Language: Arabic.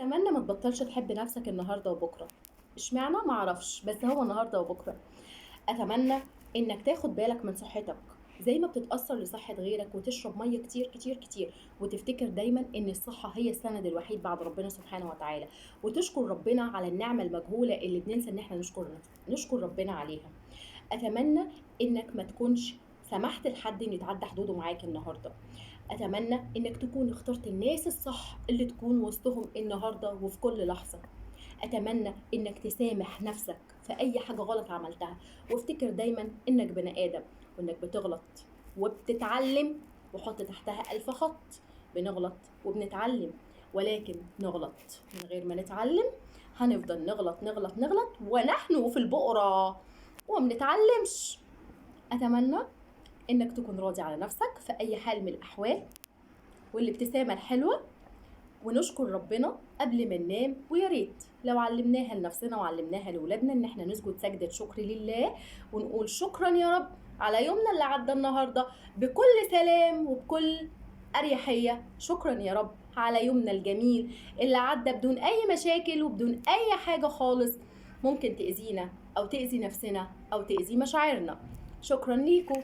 اتمنى ما تبطلش تحب نفسك النهارده وبكره. اشمعنى؟ ما اعرفش، بس هو النهارده وبكره. اتمنى انك تاخد بالك من صحتك زي ما بتتأثر لصحة غيرك، وتشرب مية كتير كتير كتير، وتفتكر دايما ان الصحة هي السند الوحيد بعد ربنا سبحانه وتعالى، وتشكر ربنا على النعمة المجهولة اللي بننسى ان احنا نشكر ربنا عليها. اتمنى انك ما تكونش سمحت لحد ان يتعدى حدوده معاك النهارده. اتمنى انك تكون اخترت الناس الصح اللي تكون وسطهم النهارده وفي كل لحظه. اتمنى انك تسامح نفسك في اي حاجه غلط عملتها، وافتكر دايما انك بني ادم، وانك بتغلط وبتتعلم، وحط تحتها 1000 خط. بنغلط وبنتعلم، ولكن نغلط من غير ما نتعلم هنفضل نغلط نغلط نغلط ونحن في البقرة وما بنتعلمش. اتمنى انك تكون راضي على نفسك في اي حال من الاحوال، والابتسامة الحلوة، ونشكر ربنا قبل ما ننام. ويا ريت لو علمناها لنفسنا وعلمناها لولادنا ان احنا نسجد سجدة شكر لله، ونقول شكرا يا رب على يومنا اللي عدى النهاردة بكل سلام وبكل أريحية. شكرا يا رب على يومنا الجميل اللي عدى بدون أي مشاكل وبدون أي حاجة خالص ممكن تأذينا أو تأذي نفسنا أو تأذي مشاعرنا. شكرا ليكم.